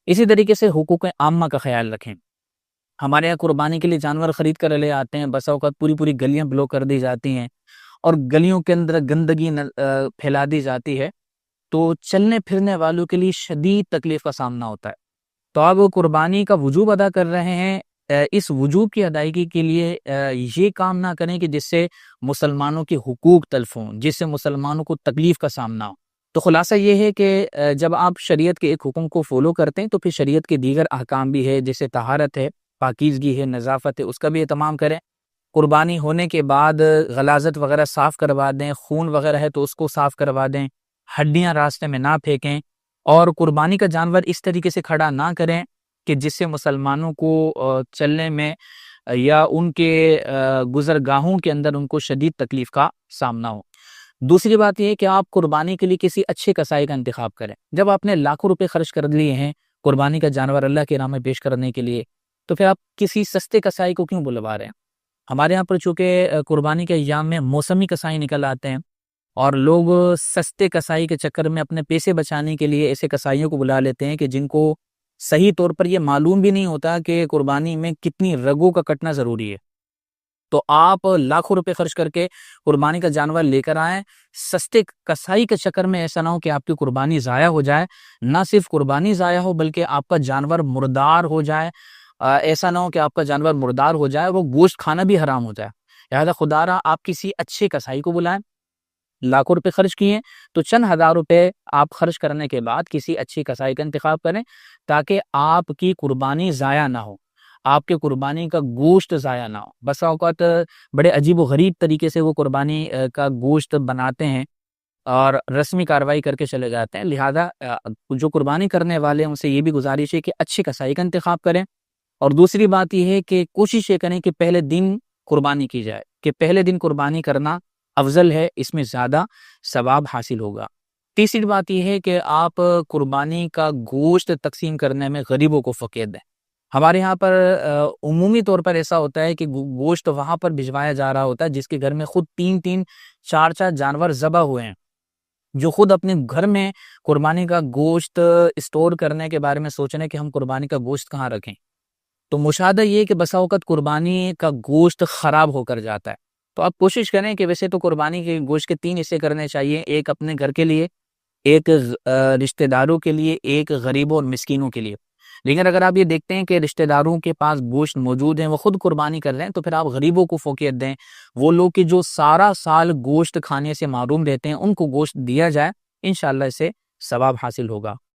اسی طریقے سے حقوق عامہ کا خیال رکھیں. ہمارے یہاں قربانی کے لیے جانور خرید کر لے آتے ہیں، بسا اوقات پوری پوری گلیاں بلاک کر دی جاتی ہیں اور گلیوں کے اندر گندگی پھیلا دی جاتی ہے، تو چلنے پھرنے والوں کے لیے شدید تکلیف کا سامنا ہوتا ہے. تو آپ قربانی کا وجوب ادا کر رہے ہیں، اس وجوب کی ادائیگی کے لیے یہ کام نہ کریں کہ جس سے مسلمانوں کے حقوق تلف ہوں، جس سے مسلمانوں کو تکلیف کا سامنا ہو. تو خلاصہ یہ ہے کہ جب آپ شریعت کے ایک حکم کو فالو کرتے ہیں تو پھر شریعت کے دیگر احکام بھی ہے، جیسے طہارت ہے، پاکیزگی ہے، نظافت ہے، اس کا بھی اہتمام کریں. قربانی ہونے کے بعد غلاظت وغیرہ صاف کروا دیں، خون وغیرہ ہے تو اس کو صاف کروا دیں، ہڈیاں راستے میں نہ پھینکیں، اور قربانی کا جانور اس طریقے سے کھڑا نہ کریں کہ جس سے مسلمانوں کو چلنے میں یا ان کے گزرگاہوں کے اندر ان کو شدید تکلیف کا سامنا ہو. دوسری بات یہ ہے کہ آپ قربانی کے لیے کسی اچھے کسائی کا انتخاب کریں. جب آپ نے لاکھوں روپے خرچ کر لیے ہیں قربانی کا جانور اللہ کے راہ میں پیش کرنے کے لیے، تو پھر آپ کسی سستے کسائی کو کیوں بلوا رہے ہیں؟ ہمارے یہاں پر چونکہ قربانی کے ایام میں موسمی کسائی نکل آتے ہیں اور لوگ سستے کسائی کے چکر میں اپنے پیسے بچانے کے لیے ایسے کسائیوں کو بلا لیتے ہیں کہ جن کو صحیح طور پر یہ معلوم بھی نہیں ہوتا کہ قربانی میں کتنی رگوں کا کٹنا ضروری ہے. تو آپ لاکھوں روپے خرچ کر کے قربانی کا جانور لے کر آئیں، سستے کسائی کے چکر میں ایسا نہ ہو کہ آپ کی قربانی ضائع ہو جائے. نہ صرف قربانی ضائع ہو بلکہ آپ کا جانور مردار ہو جائے. ایسا نہ ہو کہ آپ کا جانور مردار ہو جائے، وہ گوشت کھانا بھی حرام ہو جائے. لہٰذا خدا را آپ کسی اچھے کسائی کو بلائیں. لاکھوں روپے خرچ کیے تو چند ہزار روپے آپ خرچ کرنے کے بعد کسی اچھی کسائی کا انتخاب کریں تاکہ آپ کی قربانی ضائع نہ ہو، آپ کے قربانی کا گوشت ضائع نہ ہو. بسا اوقات بڑے عجیب و غریب طریقے سے وہ قربانی کا گوشت بناتے ہیں اور رسمی کارروائی کر کے چلے جاتے ہیں. لہذا جو قربانی کرنے والے ہیں ان سے یہ بھی گزارش ہے کہ اچھی کسائی کا انتخاب کریں. اور دوسری بات یہ ہے کہ کوشش یہ کریں کہ پہلے دن قربانی کی جائے، کہ پہلے دن قربانی کرنا افضل ہے، اس میں زیادہ ثواب حاصل ہوگا. تیسری بات یہ ہے کہ آپ قربانی کا گوشت تقسیم کرنے میں غریبوں کو فقیر دیں. ہمارے یہاں پر عمومی طور پر ایسا ہوتا ہے کہ گوشت وہاں پر بھجوایا جا رہا ہوتا ہے جس کے گھر میں خود 3 4 جانور ذبح ہوئے ہیں، جو خود اپنے گھر میں قربانی کا گوشت اسٹور کرنے کے بارے میں سوچ رہے ہیں کہ ہم قربانی کا گوشت کہاں رکھیں. تو مشاہدہ یہ کہ بسا اوقات قربانی کا گوشت خراب ہو کر جاتا ہے. تو آپ کوشش کریں کہ ویسے تو قربانی کے گوشت کے 3 حصے کرنے چاہیے، ایک اپنے گھر کے لیے، ایک رشتہ داروں کے لیے، ایک غریبوں اور مسکینوں کے لیے. لیکن اگر آپ یہ دیکھتے ہیں کہ رشتہ داروں کے پاس گوشت موجود ہیں، وہ خود قربانی کر رہے ہیں، تو پھر آپ غریبوں کو فوقیت دیں. وہ لوگ کہ جو سارا سال گوشت کھانے سے محروم رہتے ہیں ان کو گوشت دیا جائے، انشاءاللہ اسے ثواب حاصل ہوگا.